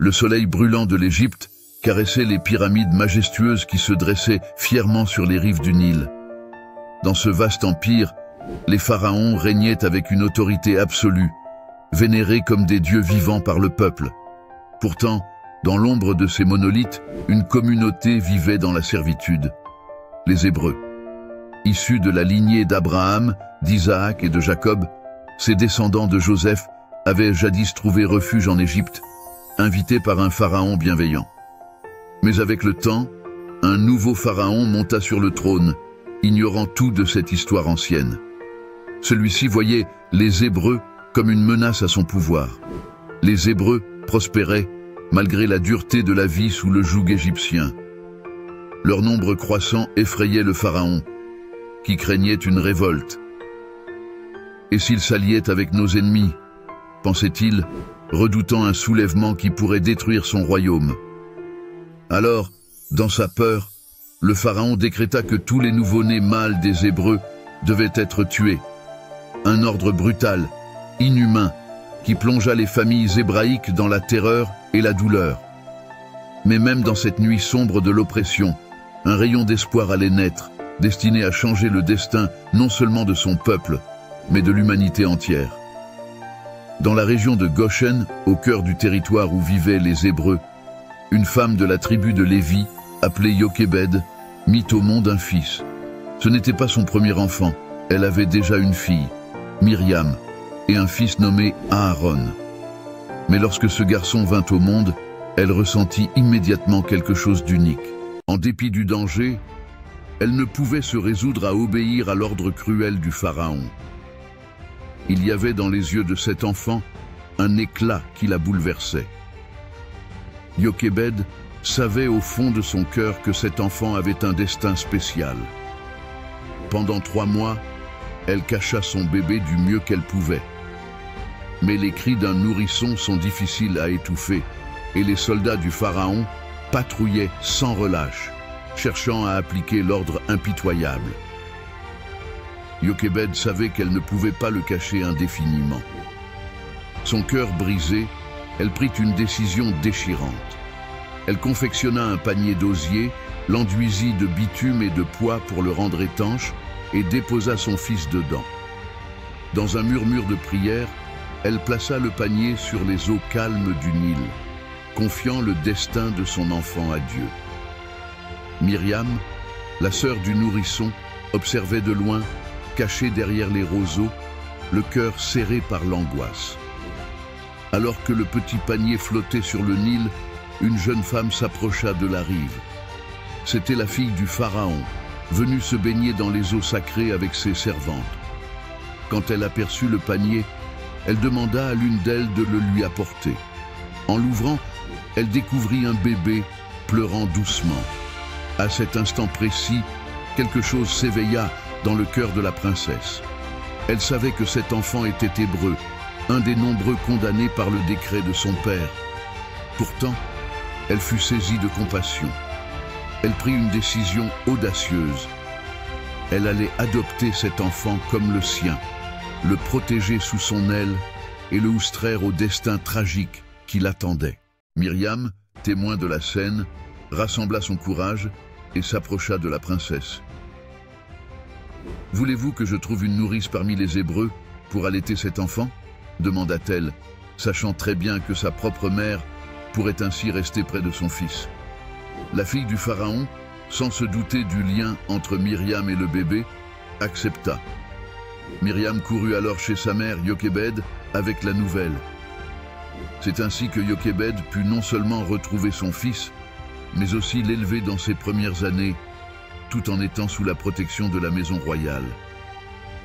Le soleil brûlant de l'Égypte caressait les pyramides majestueuses qui se dressaient fièrement sur les rives du Nil. Dans ce vaste empire, les pharaons régnaient avec une autorité absolue, vénérés comme des dieux vivants par le peuple. Pourtant, dans l'ombre de ces monolithes, une communauté vivait dans la servitude. Les Hébreux. Issus de la lignée d'Abraham, d'Isaac et de Jacob, ces descendants de Joseph avaient jadis trouvé refuge en Égypte, invités par un pharaon bienveillant. Mais avec le temps, un nouveau pharaon monta sur le trône, ignorant tout de cette histoire ancienne. Celui-ci voyait les Hébreux comme une menace à son pouvoir. Les Hébreux prospéraient malgré la dureté de la vie sous le joug égyptien. Leur nombre croissant effrayait le pharaon, qui craignait une révolte. Et s'il s'alliait avec nos ennemis, pensait-il, redoutant un soulèvement qui pourrait détruire son royaume. Alors, dans sa peur, le pharaon décréta que tous les nouveau-nés mâles des Hébreux devaient être tués. Un ordre brutal, inhumain, qui plongea les familles hébraïques dans la terreur et la douleur. Mais même dans cette nuit sombre de l'oppression, un rayon d'espoir allait naître, destiné à changer le destin non seulement de son peuple, mais de l'humanité entière. Dans la région de Goshen, au cœur du territoire où vivaient les Hébreux, une femme de la tribu de Lévi, appelée Jochébed, mit au monde un fils. Ce n'était pas son premier enfant, elle avait déjà une fille, Myriam, et un fils nommé Aaron. Mais lorsque ce garçon vint au monde, elle ressentit immédiatement quelque chose d'unique. En dépit du danger, elle ne pouvait se résoudre à obéir à l'ordre cruel du pharaon. Il y avait dans les yeux de cet enfant un éclat qui la bouleversait. Jochébed savait au fond de son cœur que cet enfant avait un destin spécial. Pendant 3 mois, elle cacha son bébé du mieux qu'elle pouvait. Mais les cris d'un nourrisson sont difficiles à étouffer, et les soldats du pharaon patrouillaient sans relâche, cherchant à appliquer l'ordre impitoyable. Jochébed savait qu'elle ne pouvait pas le cacher indéfiniment. Son cœur brisé, elle prit une décision déchirante. Elle confectionna un panier d'osier, l'enduisit de bitume et de pois pour le rendre étanche, et déposa son fils dedans. Dans un murmure de prière, elle plaça le panier sur les eaux calmes du Nil, confiant le destin de son enfant à Dieu. Myriam, la sœur du nourrisson, observait de loin, cachée derrière les roseaux, le cœur serré par l'angoisse. Alors que le petit panier flottait sur le Nil, une jeune femme s'approcha de la rive. C'était la fille du pharaon, venue se baigner dans les eaux sacrées avec ses servantes. Quand elle aperçut le panier, elle demanda à l'une d'elles de le lui apporter. En l'ouvrant, elle découvrit un bébé pleurant doucement. À cet instant précis, quelque chose s'éveilla dans le cœur de la princesse. Elle savait que cet enfant était hébreu, un des nombreux condamnés par le décret de son père. Pourtant, elle fut saisie de compassion. Elle prit une décision audacieuse. Elle allait adopter cet enfant comme le sien, le protéger sous son aile et le soustraire au destin tragique qui l'attendait. Myriam, témoin de la scène, rassembla son courage et s'approcha de la princesse. « Voulez-vous que je trouve une nourrice parmi les Hébreux pour allaiter cet enfant ?» demanda-t-elle, sachant très bien que sa propre mère pourrait ainsi rester près de son fils. La fille du pharaon, sans se douter du lien entre Myriam et le bébé, accepta. Myriam courut alors chez sa mère Jochébed avec la nouvelle. C'est ainsi que Jochébed put non seulement retrouver son fils, mais aussi l'élever dans ses premières années, tout en étant sous la protection de la maison royale.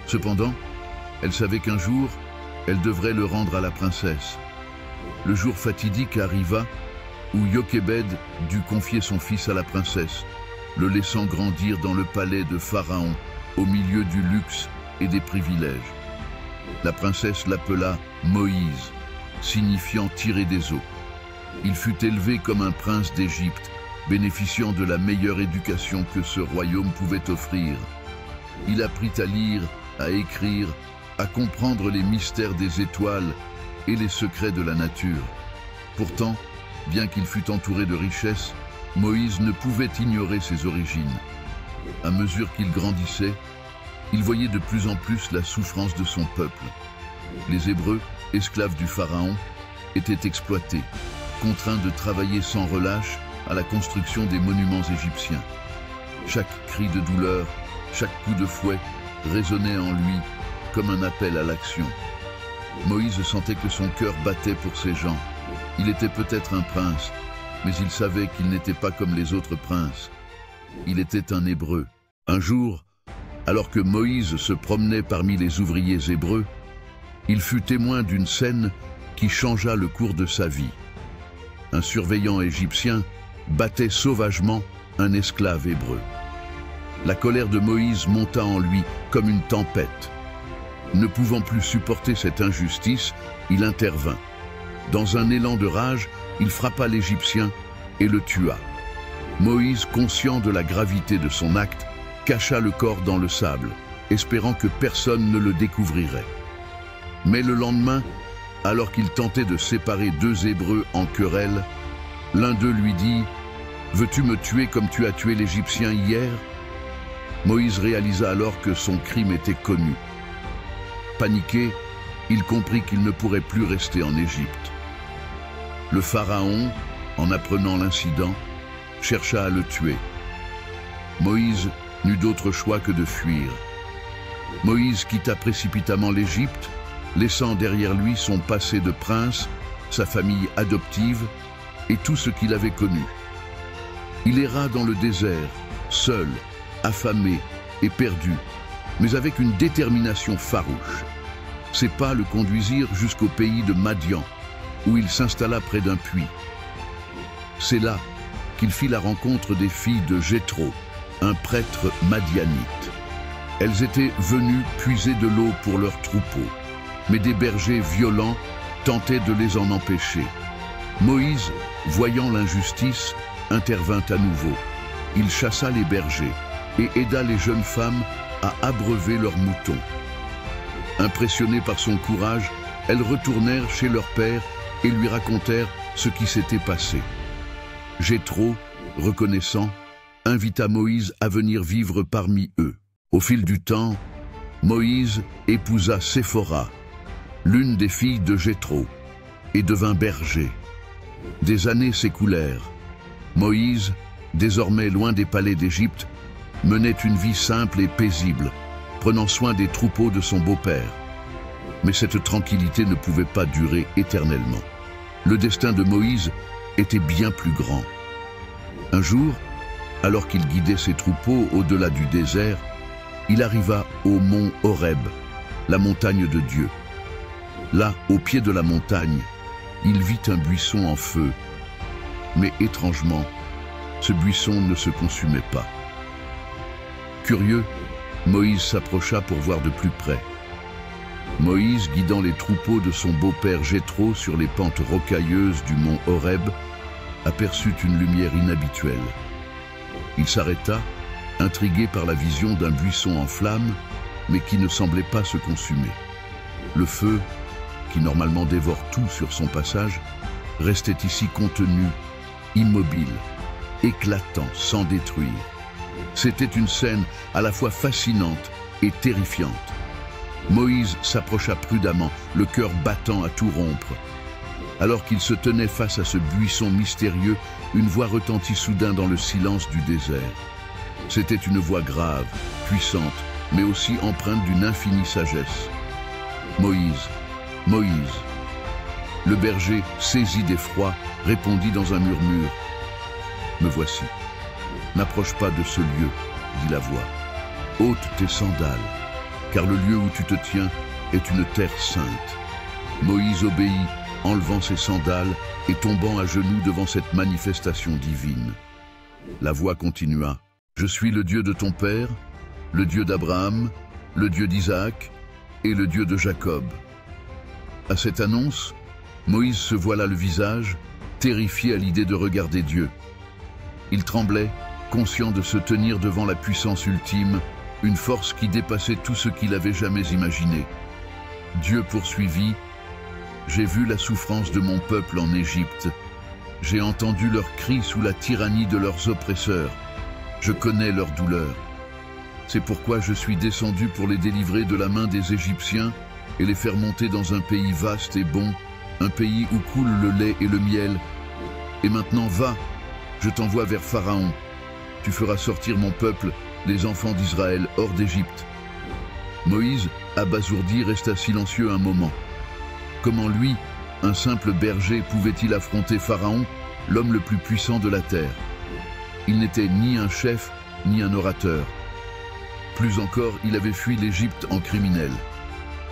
Cependant, elle savait qu'un jour, elle devrait le rendre à la princesse. Le jour fatidique arriva où Jochébed dut confier son fils à la princesse, le laissant grandir dans le palais de Pharaon, au milieu du luxe et des privilèges. La princesse l'appela Moïse, signifiant tiré des eaux. Il fut élevé comme un prince d'Égypte, bénéficiant de la meilleure éducation que ce royaume pouvait offrir. Il apprit à lire, à écrire, à comprendre les mystères des étoiles et les secrets de la nature. Pourtant, Bien qu'il fût entouré de richesses, Moïse ne pouvait ignorer ses origines. À mesure qu'il grandissait, il voyait de plus en plus la souffrance de son peuple. Les Hébreux, esclaves du Pharaon, étaient exploités, contraints de travailler sans relâche à la construction des monuments égyptiens. Chaque cri de douleur, chaque coup de fouet résonnait en lui comme un appel à l'action. Moïse sentait que son cœur battait pour ces gens. Il était peut-être un prince, mais il savait qu'il n'était pas comme les autres princes. Il était un Hébreu. Un jour, alors que Moïse se promenait parmi les ouvriers hébreux, il fut témoin d'une scène qui changea le cours de sa vie. Un surveillant égyptien battait sauvagement un esclave hébreu. La colère de Moïse monta en lui comme une tempête. Ne pouvant plus supporter cette injustice, il intervint. Dans un élan de rage, il frappa l'Égyptien et le tua. Moïse, conscient de la gravité de son acte, cacha le corps dans le sable, espérant que personne ne le découvrirait. Mais le lendemain, alors qu'il tentait de séparer deux Hébreux en querelle, l'un d'eux lui dit « Veux-tu me tuer comme tu as tué l'Égyptien hier ?» Moïse réalisa alors que son crime était connu. Paniqué, il comprit qu'il ne pourrait plus rester en Égypte. Le Pharaon, en apprenant l'incident, chercha à le tuer. Moïse n'eut d'autre choix que de fuir. Moïse quitta précipitamment l'Égypte, laissant derrière lui son passé de prince, sa famille adoptive et tout ce qu'il avait connu. Il erra dans le désert, seul, affamé et perdu, mais avec une détermination farouche. Ses pas le conduisirent jusqu'au pays de Madian, où il s'installa près d'un puits. C'est là qu'il fit la rencontre des filles de Jéthro, un prêtre madianite. Elles étaient venues puiser de l'eau pour leurs troupeaux, mais des bergers violents tentaient de les en empêcher. Moïse, voyant l'injustice, intervint à nouveau. Il chassa les bergers et aida les jeunes femmes à abreuver leurs moutons. Impressionnées par son courage, elles retournèrent chez leur père et lui racontèrent ce qui s'était passé. Jéthro, reconnaissant, invita Moïse à venir vivre parmi eux. Au fil du temps, Moïse épousa Séphora, l'une des filles de Jéthro, et devint berger. Des années s'écoulèrent. Moïse, désormais loin des palais d'Égypte, menait une vie simple et paisible, prenant soin des troupeaux de son beau-père. Mais cette tranquillité ne pouvait pas durer éternellement. Le destin de Moïse était bien plus grand. Un jour, alors qu'il guidait ses troupeaux au-delà du désert, il arriva au mont Horeb, la montagne de Dieu. Là, au pied de la montagne, il vit un buisson en feu. Mais étrangement, ce buisson ne se consumait pas. Curieux, Moïse s'approcha pour voir de plus près. Moïse, guidant les troupeaux de son beau-père Jéthro sur les pentes rocailleuses du mont Horeb, aperçut une lumière inhabituelle. Il s'arrêta, intrigué par la vision d'un buisson en flammes, mais qui ne semblait pas se consumer. Le feu, qui normalement dévore tout sur son passage, restait ici contenu, immobile, éclatant sans détruire. C'était une scène à la fois fascinante et terrifiante. Moïse s'approcha prudemment, le cœur battant à tout rompre. Alors qu'il se tenait face à ce buisson mystérieux, une voix retentit soudain dans le silence du désert. C'était une voix grave, puissante, mais aussi empreinte d'une infinie sagesse. « Moïse, Moïse !» Le berger, saisi d'effroi, répondit dans un murmure. « Me voici. N'approche pas de ce lieu, dit la voix. Ôte tes sandales, car le lieu où tu te tiens est une terre sainte. » Moïse obéit, enlevant ses sandales et tombant à genoux devant cette manifestation divine. La voix continua. « Je suis le Dieu de ton père, le Dieu d'Abraham, le Dieu d'Isaac et le Dieu de Jacob. » À cette annonce, Moïse se voila le visage, terrifié à l'idée de regarder Dieu. Il tremblait, conscient de se tenir devant la puissance ultime, une force qui dépassait tout ce qu'il avait jamais imaginé. Dieu poursuivit. « J'ai vu la souffrance de mon peuple en Égypte, J'ai entendu leurs cris sous la tyrannie de leurs oppresseurs. Je connais leur douleur. C'est pourquoi je suis descendu pour les délivrer de la main des Égyptiens et les faire monter dans un pays vaste et bon, un pays où coule le lait et le miel. Et maintenant va, je t'envoie vers Pharaon. Tu feras sortir mon peuple, les enfants d'Israël, hors d'Égypte. Moïse, abasourdi, resta silencieux un moment. Comment lui, un simple berger, pouvait-il affronter Pharaon, l'homme le plus puissant de la terre? Il n'était ni un chef, ni un orateur. Plus encore, il avait fui l'Égypte en criminel.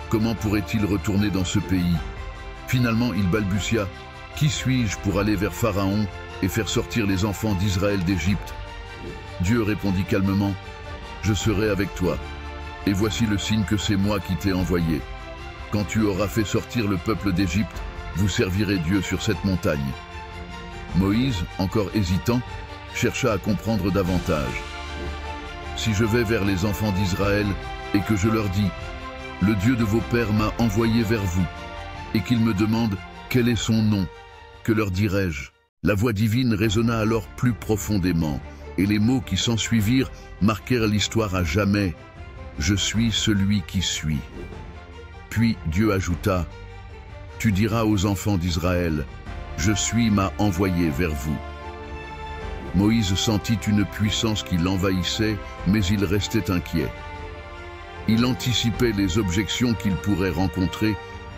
Comment pourrait-il retourner dans ce pays? Finalement, il balbutia « Qui suis-je pour aller vers Pharaon et faire sortir les enfants d'Israël d'Égypte ?» Dieu répondit calmement « Je serai avec toi, et voici le signe que c'est moi qui t'ai envoyé. Quand tu auras fait sortir le peuple d'Égypte, vous servirez Dieu sur cette montagne. » Moïse, encore hésitant, chercha à comprendre davantage. « Si je vais vers les enfants d'Israël et que je leur dis « Le Dieu de vos pères m'a envoyé vers vous » et qu'ils me demandent « Quel est son nom ?» que leur dirai-je? La voix divine résonna alors plus profondément, et les mots qui s'ensuivirent marquèrent l'histoire à jamais. « Je suis celui qui suis. » Puis Dieu ajouta « Tu diras aux enfants d'Israël, je suis m'a envoyé vers vous. » Moïse sentit une puissance qui l'envahissait, mais il restait inquiet. Il anticipait les objections qu'il pourrait rencontrer,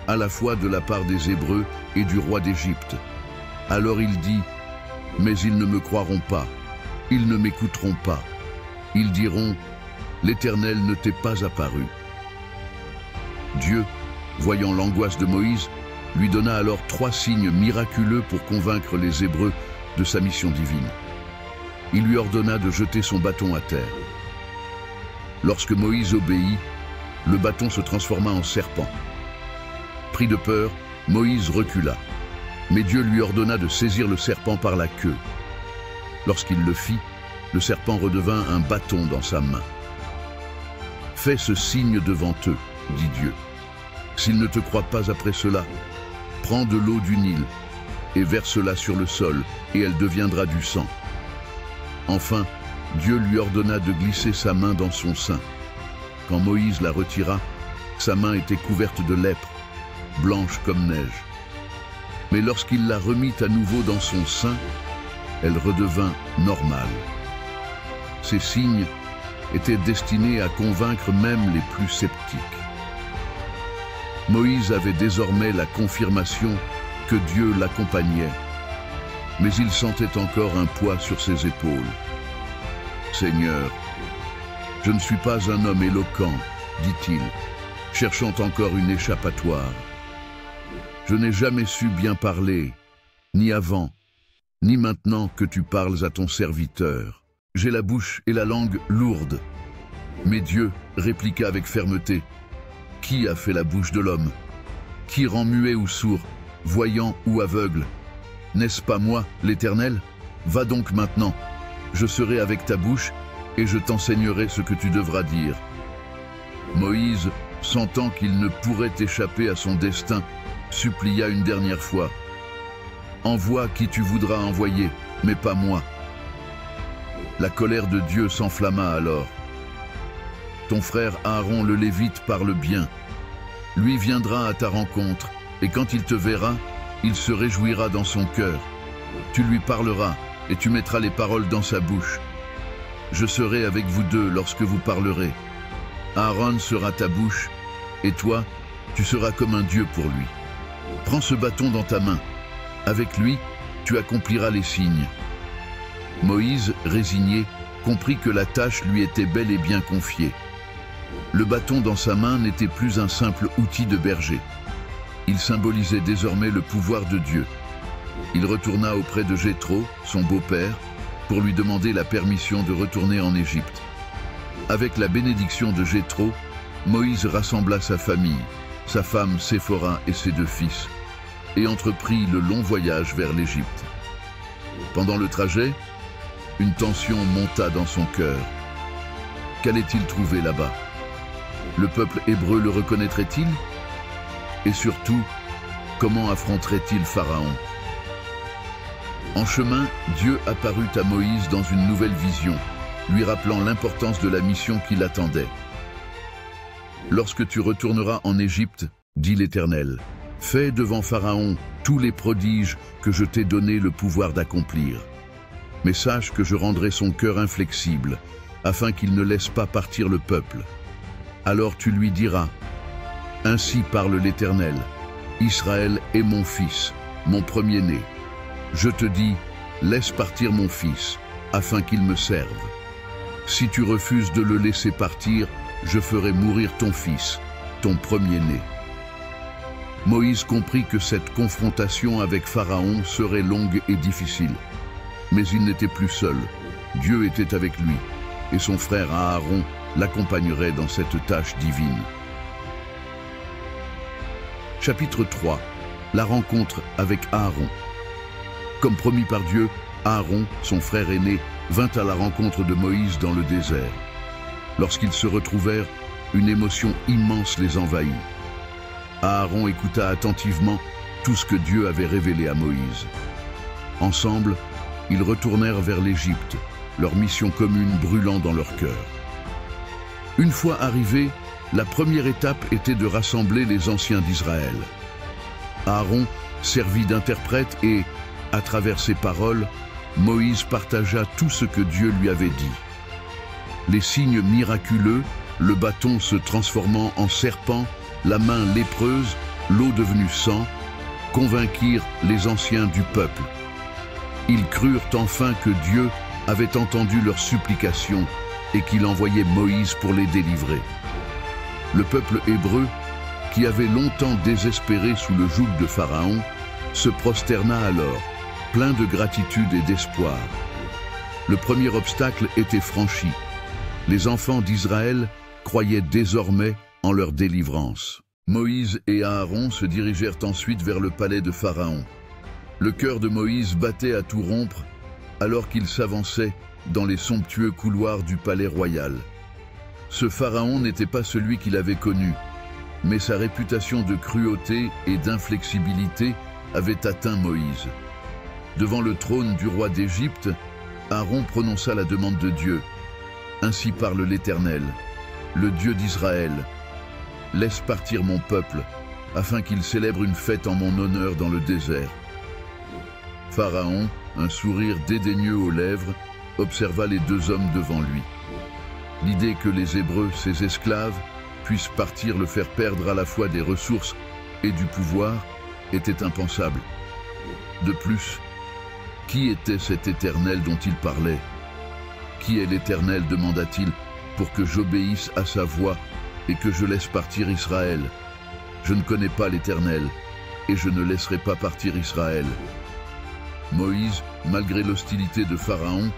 à la fois de la part des Hébreux et du roi d'Égypte. Alors il dit « Mais ils ne me croiront pas, ils ne m'écouteront pas. Ils diront « L'Éternel ne t'est pas apparu. » Dieu, voyant l'angoisse de Moïse, lui donna alors 3 signes miraculeux pour convaincre les Hébreux de sa mission divine. Il lui ordonna de jeter son bâton à terre. Lorsque Moïse obéit, le bâton se transforma en serpent. Pris de peur, Moïse recula, mais Dieu lui ordonna de saisir le serpent par la queue. Lorsqu'il le fit, le serpent redevint un bâton dans sa main. « Fais ce signe devant eux, dit Dieu. S'ils ne te croient pas après cela, prends de l'eau du Nil et verse-la sur le sol, et elle deviendra du sang. » Enfin, Dieu lui ordonna de glisser sa main dans son sein. Quand Moïse la retira, sa main était couverte de lèpre, blanche comme neige. Mais lorsqu'il la remit à nouveau dans son sein, elle redevint normale. Ces signes étaient destinés à convaincre même les plus sceptiques. Moïse avait désormais la confirmation que Dieu l'accompagnait, mais il sentait encore un poids sur ses épaules. « Seigneur, je ne suis pas un homme éloquent, dit-il, cherchant encore une échappatoire. Je n'ai jamais su bien parler, ni avant, ni maintenant que tu parles à ton serviteur. J'ai la bouche et la langue lourdes. » Mais Dieu répliqua avec fermeté, « Qui a fait la bouche de l'homme? Qui rend muet ou sourd, voyant ou aveugle? N'est-ce pas moi, l'Éternel? Va donc maintenant, je serai avec ta bouche et je t'enseignerai ce que tu devras dire. » Moïse, sentant qu'il ne pourrait échapper à son destin, supplia une dernière fois, « Envoie qui tu voudras envoyer, mais pas moi. » La colère de Dieu s'enflamma alors. « Ton frère Aaron le Lévite parle bien. Lui viendra à ta rencontre, et quand il te verra, il se réjouira dans son cœur. Tu lui parleras, et tu mettras les paroles dans sa bouche. Je serai avec vous deux lorsque vous parlerez. Aaron sera ta bouche, et toi, tu seras comme un Dieu pour lui. Prends ce bâton dans ta main. Avec lui, tu accompliras les signes. » Moïse, résigné, comprit que la tâche lui était bel et bien confiée. Le bâton dans sa main n'était plus un simple outil de berger. Il symbolisait désormais le pouvoir de Dieu. Il retourna auprès de Jéthro, son beau-père, pour lui demander la permission de retourner en Égypte. Avec la bénédiction de Jéthro, Moïse rassembla sa famille, sa femme Séphora et ses 2 fils, et entreprit le long voyage vers l'Égypte. Pendant le trajet, une tension monta dans son cœur. Qu'allait-il trouver là-bas? Le peuple hébreu le reconnaîtrait-il? Et surtout, comment affronterait-il Pharaon? En chemin, Dieu apparut à Moïse dans une nouvelle vision, lui rappelant l'importance de la mission qui l'attendait. « Lorsque tu retourneras en Égypte, dit l'Éternel, fais devant Pharaon tous les prodiges que je t'ai donné le pouvoir d'accomplir. Mais sache que je rendrai son cœur inflexible, afin qu'il ne laisse pas partir le peuple. Alors tu lui diras, « Ainsi parle l'Éternel, Israël est mon fils, mon premier-né. Je te dis, laisse partir mon fils, afin qu'il me serve. Si tu refuses de le laisser partir, je ferai mourir ton fils, ton premier-né. » Moïse comprit que cette confrontation avec Pharaon serait longue et difficile. Mais il n'était plus seul. Dieu était avec lui, et son frère Aaron l'accompagnerait dans cette tâche divine. Chapitre 3. La rencontre avec Aaron. Comme promis par Dieu, Aaron, son frère aîné, vint à la rencontre de Moïse dans le désert. Lorsqu'ils se retrouvèrent, une émotion immense les envahit. Aaron écouta attentivement tout ce que Dieu avait révélé à Moïse. Ensemble, ils retournèrent vers l'Égypte, leur mission commune brûlant dans leur cœur. Une fois arrivés, la première étape était de rassembler les anciens d'Israël. Aaron servit d'interprète et, à travers ses paroles, Moïse partagea tout ce que Dieu lui avait dit. Les signes miraculeux, le bâton se transformant en serpent, la main lépreuse, l'eau devenue sang, convainquirent les anciens du peuple. Ils crurent enfin que Dieu avait entendu leurs supplications et qu'il envoyait Moïse pour les délivrer. Le peuple hébreu, qui avait longtemps désespéré sous le joug de Pharaon, se prosterna alors, plein de gratitude et d'espoir. Le premier obstacle était franchi. Les enfants d'Israël croyaient désormais en leur délivrance. Moïse et Aaron se dirigèrent ensuite vers le palais de Pharaon. Le cœur de Moïse battait à tout rompre alors qu'il s'avançait dans les somptueux couloirs du palais royal. Ce Pharaon n'était pas celui qu'il avait connu, mais sa réputation de cruauté et d'inflexibilité avait atteint Moïse. Devant le trône du roi d'Égypte, Aaron prononça la demande de Dieu. « Ainsi parle l'Éternel, le Dieu d'Israël. Laisse partir mon peuple, afin qu'il célèbre une fête en mon honneur dans le désert. » Pharaon, un sourire dédaigneux aux lèvres, observa les deux hommes devant lui. L'idée que les Hébreux, ses esclaves, puissent partir le faire perdre à la fois des ressources et du pouvoir était impensable. De plus, qui était cet Éternel dont il parlait? Qui est l'Éternel, demanda-t-il, pour que j'obéisse à sa voix et que je laisse partir Israël? Je ne connais pas l'Éternel, et je ne laisserai pas partir Israël. Moïse, malgré l'hostilité de Pharaon,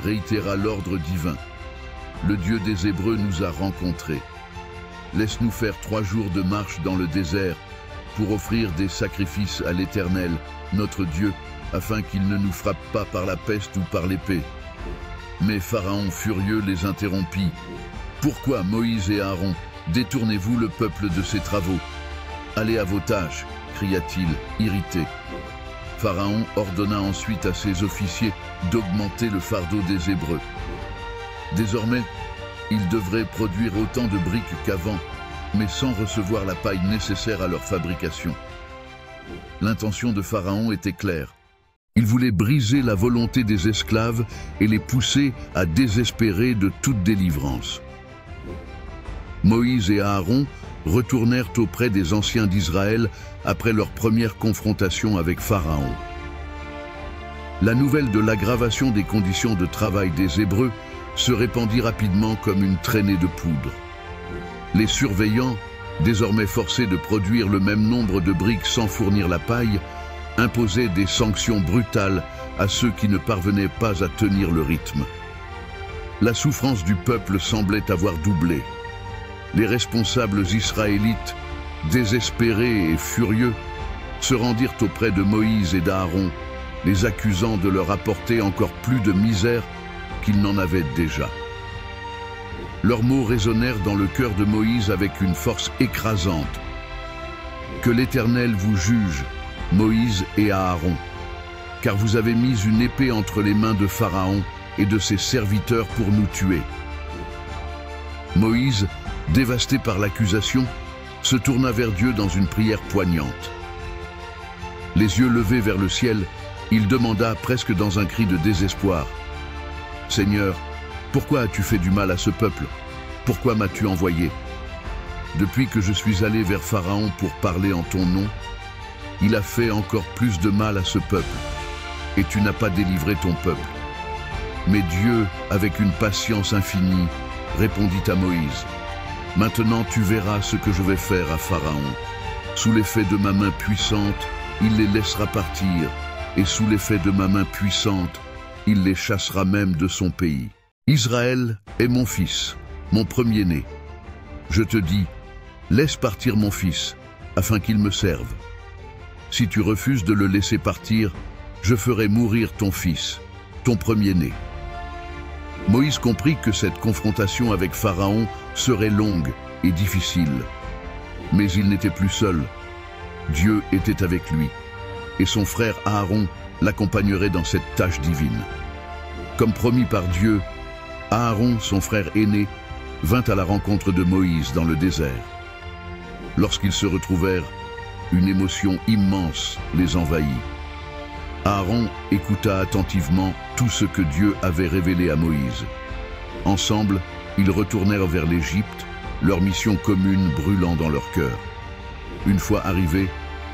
réitéra l'ordre divin. Le Dieu des Hébreux nous a rencontrés. Laisse-nous faire 3 jours de marche dans le désert pour offrir des sacrifices à l'Éternel, notre Dieu, afin qu'il ne nous frappe pas par la peste ou par l'épée. Mais Pharaon, furieux, les interrompit. « Pourquoi, Moïse et Aaron, détournez-vous le peuple de ses travaux? Allez à vos tâches, cria-t-il, irrité. Pharaon ordonna ensuite à ses officiers d'augmenter le fardeau des Hébreux. Désormais, ils devraient produire autant de briques qu'avant, mais sans recevoir la paille nécessaire à leur fabrication. L'intention de Pharaon était claire. Il voulait briser la volonté des esclaves et les pousser à désespérer de toute délivrance. Moïse et Aaron retournèrent auprès des anciens d'Israël après leur première confrontation avec Pharaon. La nouvelle de l'aggravation des conditions de travail des Hébreux se répandit rapidement comme une traînée de poudre. Les surveillants, désormais forcés de produire le même nombre de briques sans fournir la paille, imposaient des sanctions brutales à ceux qui ne parvenaient pas à tenir le rythme. La souffrance du peuple semblait avoir doublé. Les responsables israélites, désespérés et furieux, se rendirent auprès de Moïse et d'Aaron, les accusant de leur apporter encore plus de misère qu'ils n'en avaient déjà. Leurs mots résonnèrent dans le cœur de Moïse avec une force écrasante. « Que l'Éternel vous juge, Moïse et Aaron. car vous avez mis une épée entre les mains de Pharaon et de ses serviteurs pour nous tuer. » Moïse, dévasté par l'accusation, se tourna vers Dieu dans une prière poignante. Les yeux levés vers le ciel, il demanda presque dans un cri de désespoir: « Seigneur, pourquoi as-tu fait du mal à ce peuple? Pourquoi m'as-tu envoyé? Depuis que je suis allé vers Pharaon pour parler en ton nom, il a fait encore plus de mal à ce peuple, et tu n'as pas délivré ton peuple. » Mais Dieu, avec une patience infinie, répondit à Moïse: « Maintenant tu verras ce que je vais faire à Pharaon. Sous l'effet de ma main puissante, il les laissera partir, et sous l'effet de ma main puissante, il les chassera même de son pays. Israël est mon fils, mon premier-né. Je te dis, laisse partir mon fils, afin qu'il me serve. Si tu refuses de le laisser partir, je ferai mourir ton fils, ton premier-né. » Moïse comprit que cette confrontation avec Pharaon serait longue et difficile. Mais il n'était plus seul. Dieu était avec lui, et son frère Aaron l'accompagnerait dans cette tâche divine. Comme promis par Dieu, Aaron, son frère aîné, vint à la rencontre de Moïse dans le désert. Lorsqu'ils se retrouvèrent, une émotion immense les envahit. Aaron écouta attentivement tout ce que Dieu avait révélé à Moïse. Ensemble, ils retournèrent vers l'Égypte, leur mission commune brûlant dans leur cœur. Une fois arrivés,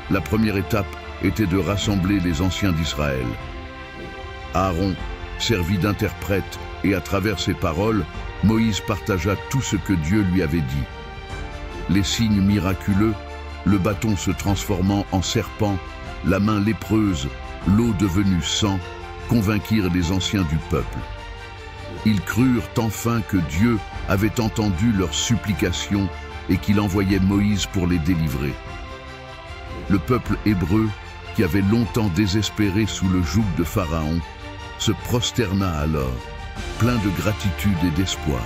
la première étape était de rassembler les anciens d'Israël. Aaron servit d'interprète et à travers ses paroles, Moïse partagea tout ce que Dieu lui avait dit. Les signes miraculeux, le bâton se transformant en serpent, la main lépreuse, l'eau devenue sang, convainquirent les anciens du peuple. Ils crurent enfin que Dieu avait entendu leurs supplications et qu'il envoyait Moïse pour les délivrer. Le peuple hébreu, qui avait longtemps désespéré sous le joug de Pharaon, se prosterna alors, plein de gratitude et d'espoir.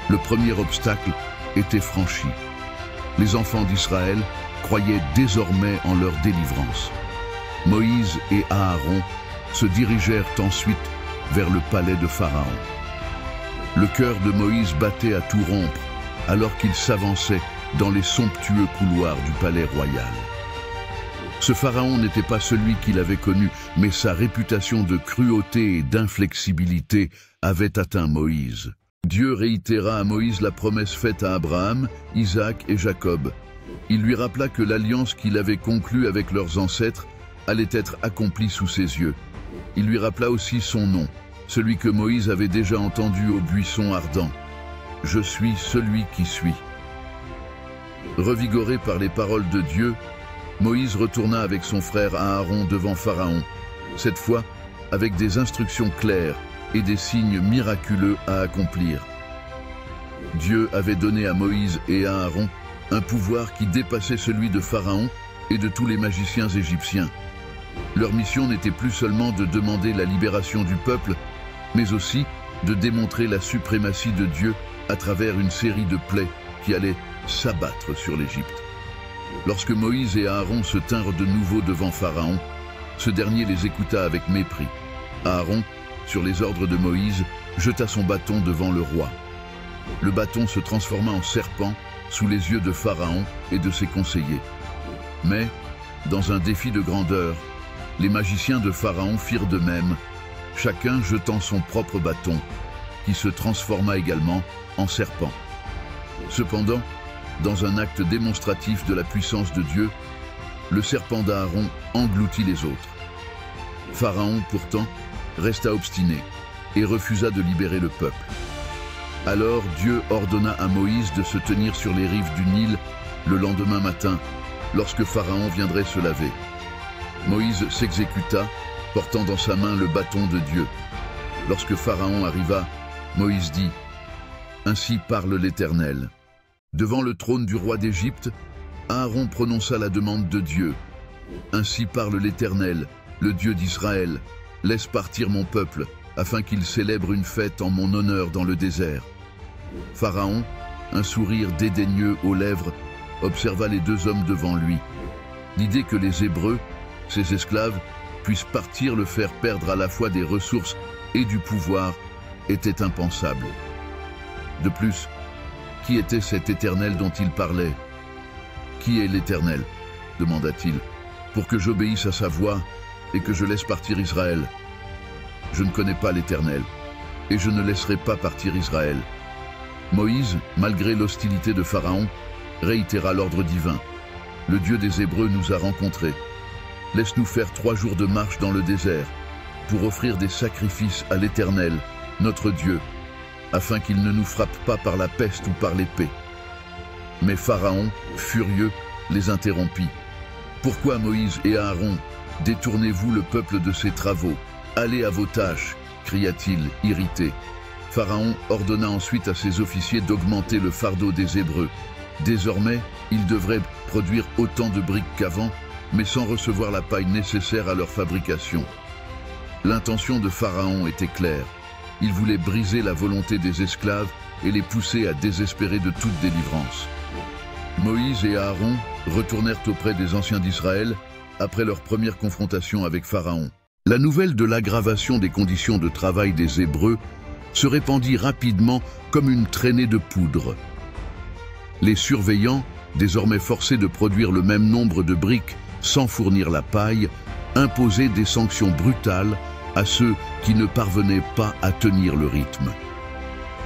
Le premier obstacle était franchi. Les enfants d'Israël croyaient désormais en leur délivrance. Moïse et Aaron se dirigèrent ensuite vers le palais de Pharaon. Le cœur de Moïse battait à tout rompre alors qu'il s'avançait dans les somptueux couloirs du palais royal. Ce Pharaon n'était pas celui qu'il avait connu, mais sa réputation de cruauté et d'inflexibilité avait atteint Moïse. Dieu réitéra à Moïse la promesse faite à Abraham, Isaac et Jacob. Il lui rappela que l'alliance qu'il avait conclue avec leurs ancêtres allait être accomplie sous ses yeux. Il lui rappela aussi son nom, celui que Moïse avait déjà entendu au buisson ardent. « Je suis celui qui suis ». Revigoré par les paroles de Dieu, Moïse retourna avec son frère Aaron devant Pharaon, cette fois avec des instructions claires et des signes miraculeux à accomplir. Dieu avait donné à Moïse et à Aaron un pouvoir qui dépassait celui de Pharaon et de tous les magiciens égyptiens. Leur mission n'était plus seulement de demander la libération du peuple, mais aussi de démontrer la suprématie de Dieu à travers une série de plaies qui allaient s'abattre sur l'Égypte. Lorsque Moïse et Aaron se tinrent de nouveau devant Pharaon, ce dernier les écouta avec mépris. Aaron, sur les ordres de Moïse, jeta son bâton devant le roi. Le bâton se transforma en serpent sous les yeux de Pharaon et de ses conseillers. Mais, dans un défi de grandeur, les magiciens de Pharaon firent de même, chacun jetant son propre bâton, qui se transforma également en serpent. Cependant, dans un acte démonstratif de la puissance de Dieu, le serpent d'Aaron engloutit les autres. Pharaon, pourtant, resta obstiné et refusa de libérer le peuple. Alors Dieu ordonna à Moïse de se tenir sur les rives du Nil le lendemain matin, lorsque Pharaon viendrait se laver. Moïse s'exécuta, portant dans sa main le bâton de Dieu. Lorsque Pharaon arriva, Moïse dit « Ainsi parle l'Éternel. » Devant le trône du roi d'Égypte, Aaron prononça la demande de Dieu. « Ainsi parle l'Éternel, le Dieu d'Israël. Laisse partir mon peuple, afin qu'il célèbre une fête en mon honneur dans le désert. » Pharaon, un sourire dédaigneux aux lèvres, observa les deux hommes devant lui. L'idée que les Hébreux, ses esclaves, puisse partir le faire perdre à la fois des ressources et du pouvoir était impensable. De plus, qui était cet Éternel dont il parlait? Qui est l'Éternel? Demanda-t-il, pour que j'obéisse à sa voix et que je laisse partir Israël. Je ne connais pas l'Éternel, et je ne laisserai pas partir Israël. Moïse, malgré l'hostilité de Pharaon, réitéra l'ordre divin. Le Dieu des Hébreux nous a rencontrés. Laisse-nous faire 3 jours de marche dans le désert, pour offrir des sacrifices à l'Éternel, notre Dieu, afin qu'il ne nous frappe pas par la peste ou par l'épée. Mais Pharaon, furieux, les interrompit. « Pourquoi Moïse et Aaron détournez-vous le peuple de ses travaux? Allez à vos tâches » cria-t-il, irrité. Pharaon ordonna ensuite à ses officiers d'augmenter le fardeau des Hébreux. Désormais, ils devraient produire autant de briques qu'avant, mais sans recevoir la paille nécessaire à leur fabrication. L'intention de Pharaon était claire. Il voulait briser la volonté des esclaves et les pousser à désespérer de toute délivrance. Moïse et Aaron retournèrent auprès des anciens d'Israël après leur première confrontation avec Pharaon. La nouvelle de l'aggravation des conditions de travail des Hébreux se répandit rapidement comme une traînée de poudre. Les surveillants, désormais forcés de produire le même nombre de briques sans fournir la paille, imposaient des sanctions brutales à ceux qui ne parvenaient pas à tenir le rythme.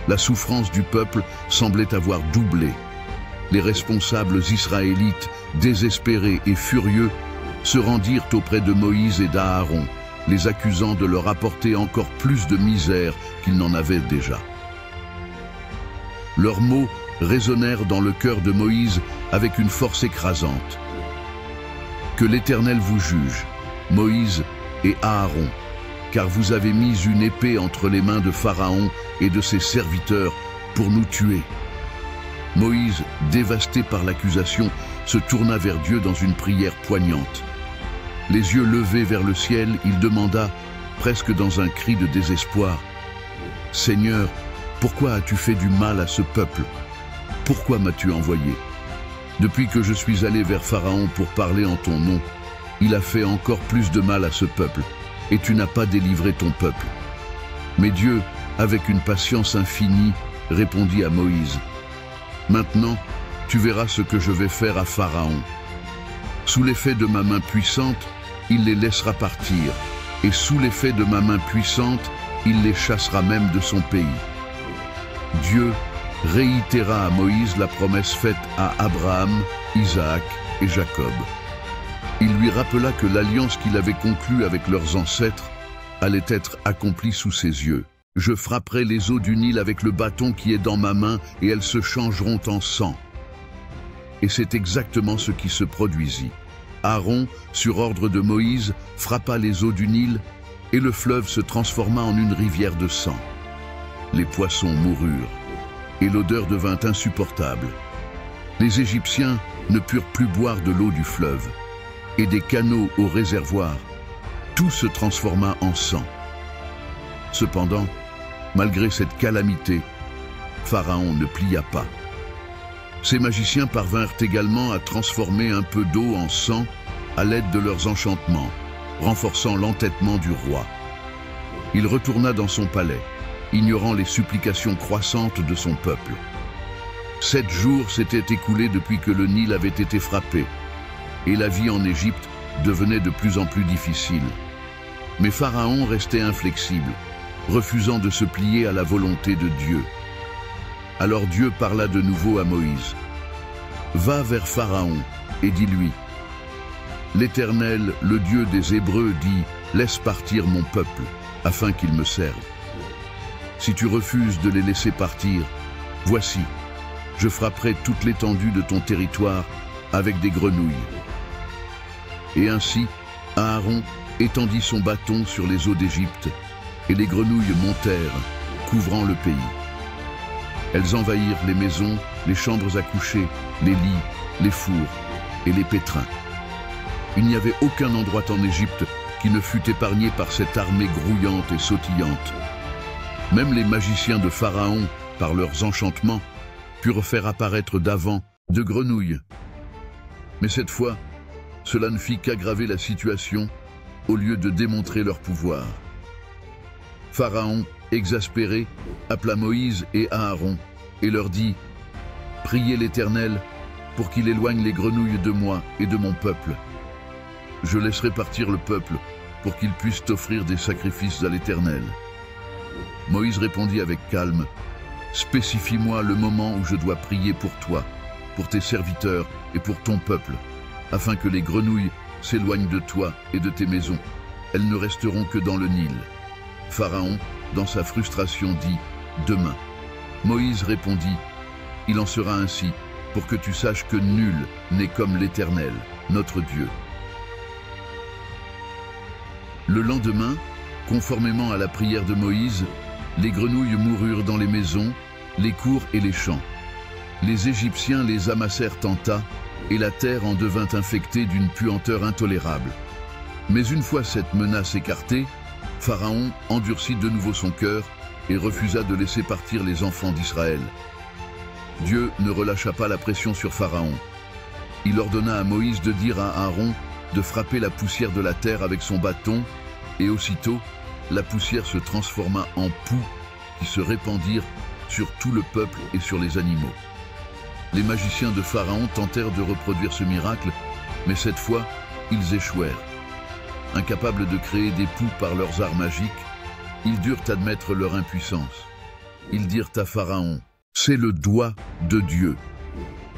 La souffrance du peuple semblait avoir doublé. Les responsables israélites, désespérés et furieux, se rendirent auprès de Moïse et d'Aaron, les accusant de leur apporter encore plus de misère qu'ils n'en avaient déjà. Leurs mots résonnèrent dans le cœur de Moïse avec une force écrasante. « Que l'Éternel vous juge, Moïse et Aaron, car vous avez mis une épée entre les mains de Pharaon et de ses serviteurs pour nous tuer. » Moïse, dévasté par l'accusation, se tourna vers Dieu dans une prière poignante. Les yeux levés vers le ciel, il demanda, presque dans un cri de désespoir, « Seigneur, pourquoi as-tu fait du mal à ce peuple? Pourquoi m'as-tu envoyé? Depuis que je suis allé vers Pharaon pour parler en ton nom, il a fait encore plus de mal à ce peuple, et tu n'as pas délivré ton peuple. » Mais Dieu, avec une patience infinie, répondit à Moïse, « Maintenant, tu verras ce que je vais faire à Pharaon. Sous l'effet de ma main puissante, il les laissera partir, et sous l'effet de ma main puissante, il les chassera même de son pays. » Dieu réitéra à Moïse la promesse faite à Abraham, Isaac et Jacob. Il lui rappela que l'alliance qu'il avait conclue avec leurs ancêtres allait être accomplie sous ses yeux. « Je frapperai les eaux du Nil avec le bâton qui est dans ma main, et elles se changeront en sang. » Et c'est exactement ce qui se produisit. Aaron, sur ordre de Moïse, frappa les eaux du Nil, et le fleuve se transforma en une rivière de sang. Les poissons moururent, et l'odeur devint insupportable. Les Égyptiens ne purent plus boire de l'eau du fleuve, et des canaux au réservoir, tout se transforma en sang. Cependant, malgré cette calamité, Pharaon ne plia pas. Ces magiciens parvinrent également à transformer un peu d'eau en sang à l'aide de leurs enchantements, renforçant l'entêtement du roi. Il retourna dans son palais, ignorant les supplications croissantes de son peuple. 7 jours s'étaient écoulés depuis que le Nil avait été frappé, et la vie en Égypte devenait de plus en plus difficile. Mais Pharaon restait inflexible, refusant de se plier à la volonté de Dieu. Alors Dieu parla de nouveau à Moïse. « Va vers Pharaon et dis-lui, « L'Éternel, le Dieu des Hébreux, dit, laisse partir mon peuple, afin qu'il me serve. Si tu refuses de les laisser partir, voici, je frapperai toute l'étendue de ton territoire avec des grenouilles. » Et ainsi, Aaron étendit son bâton sur les eaux d'Égypte, et les grenouilles montèrent, couvrant le pays. Elles envahirent les maisons, les chambres à coucher, les lits, les fours et les pétrins. Il n'y avait aucun endroit en Égypte qui ne fût épargné par cette armée grouillante et sautillante. Même les magiciens de Pharaon, par leurs enchantements, purent faire apparaître d'avant de grenouilles. Mais cette fois, cela ne fit qu'aggraver la situation, au lieu de démontrer leur pouvoir. Pharaon, exaspéré, appela Moïse et Aaron et leur dit « Priez l'Éternel pour qu'il éloigne les grenouilles de moi et de mon peuple. Je laisserai partir le peuple pour qu'il puisse offrir des sacrifices à l'Éternel. » Moïse répondit avec calme « Spécifie-moi le moment où je dois prier pour toi, pour tes serviteurs et pour ton peuple, afin que les grenouilles s'éloignent de toi et de tes maisons. Elles ne resteront que dans le Nil. » Pharaon, dans sa frustration, dit « Demain. » Moïse répondit « Il en sera ainsi, pour que tu saches que nul n'est comme l'Éternel, notre Dieu. » Le lendemain, conformément à la prière de Moïse, les grenouilles moururent dans les maisons, les cours et les champs. Les Égyptiens les amassèrent en tas, et la terre en devint infectée d'une puanteur intolérable. Mais une fois cette menace écartée, Pharaon endurcit de nouveau son cœur et refusa de laisser partir les enfants d'Israël. Dieu ne relâcha pas la pression sur Pharaon. Il ordonna à Moïse de dire à Aaron de frapper la poussière de la terre avec son bâton, et aussitôt, la poussière se transforma en poux qui se répandirent sur tout le peuple et sur les animaux. Les magiciens de Pharaon tentèrent de reproduire ce miracle, mais cette fois, ils échouèrent. Incapables de créer des poux par leurs arts magiques, ils durent admettre leur impuissance. Ils dirent à Pharaon « C'est le doigt de Dieu ».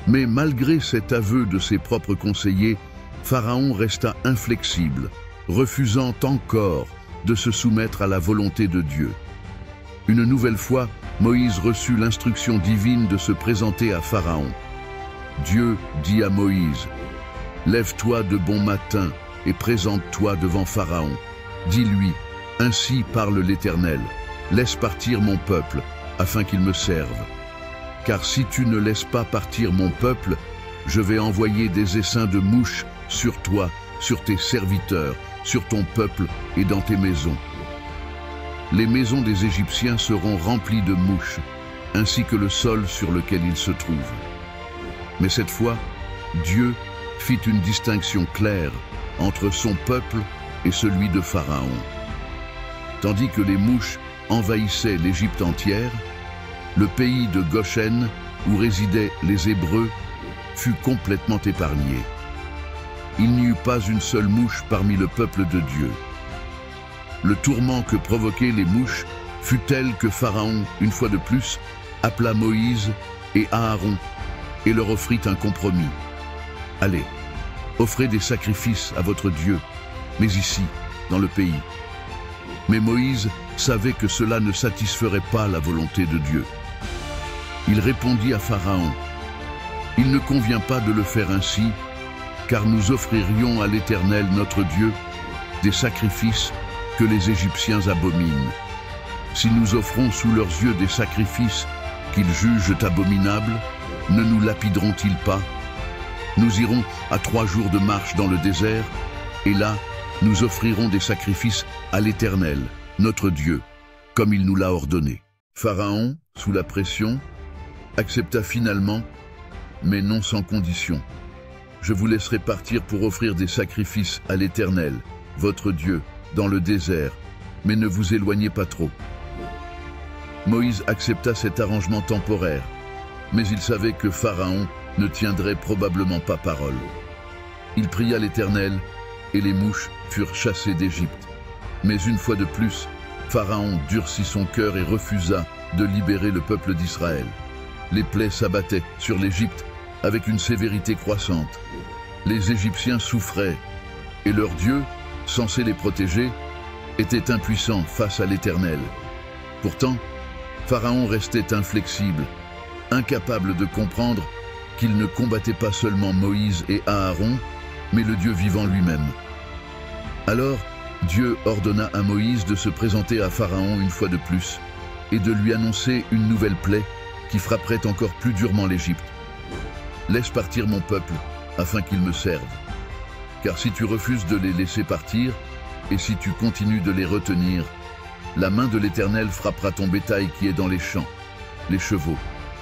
Mais malgré cet aveu de ses propres conseillers, Pharaon resta inflexible, refusant encore de se soumettre à la volonté de Dieu. Une nouvelle fois, Moïse reçut l'instruction divine de se présenter à Pharaon. Dieu dit à Moïse « Lève-toi de bon matin et présente-toi devant Pharaon. Dis-lui, ainsi parle l'Éternel, laisse partir mon peuple, afin qu'il me serve. Car si tu ne laisses pas partir mon peuple, je vais envoyer des essaims de mouches sur toi, sur tes serviteurs, sur ton peuple et dans tes maisons. Les maisons des Égyptiens seront remplies de mouches, ainsi que le sol sur lequel ils se trouvent. » Mais cette fois, Dieu fit une distinction claire entre son peuple et celui de Pharaon. Tandis que les mouches envahissaient l'Égypte entière, le pays de Goshen, où résidaient les Hébreux, fut complètement épargné. Il n'y eut pas une seule mouche parmi le peuple de Dieu. Le tourment que provoquaient les mouches fut tel que Pharaon, une fois de plus, appela Moïse et Aaron et leur offrit un compromis. « Allez, offrez des sacrifices à votre Dieu, mais ici, dans le pays. » Mais Moïse savait que cela ne satisferait pas la volonté de Dieu. Il répondit à Pharaon, « Il ne convient pas de le faire ainsi, car nous offririons à l'Éternel notre Dieu des sacrifices que les Égyptiens abominent. Si nous offrons sous leurs yeux des sacrifices qu'ils jugent abominables, ne nous lapideront-ils pas? Nous irons à 3 jours de marche dans le désert, et là, nous offrirons des sacrifices à l'Éternel, notre Dieu, comme il nous l'a ordonné. » Pharaon, sous la pression, accepta finalement, mais non sans condition. « Je vous laisserai partir pour offrir des sacrifices à l'Éternel, votre Dieu, dans le désert, mais ne vous éloignez pas trop. » Moïse accepta cet arrangement temporaire, mais il savait que Pharaon ne tiendrait probablement pas parole. Il pria l'Éternel, et les mouches furent chassées d'Égypte. Mais une fois de plus, Pharaon durcit son cœur et refusa de libérer le peuple d'Israël. Les plaies s'abattaient sur l'Égypte avec une sévérité croissante. Les Égyptiens souffraient, et leur Dieu, censé les protéger, était impuissant face à l'Éternel. Pourtant, Pharaon restait inflexible, incapable de comprendre qu'il ne combattait pas seulement Moïse et Aaron, mais le Dieu vivant lui-même. Alors, Dieu ordonna à Moïse de se présenter à Pharaon une fois de plus et de lui annoncer une nouvelle plaie qui frapperait encore plus durement l'Égypte. « Laisse partir mon peuple, afin qu'il me serve. Car si tu refuses de les laisser partir, et si tu continues de les retenir, la main de l'Éternel frappera ton bétail qui est dans les champs, les chevaux,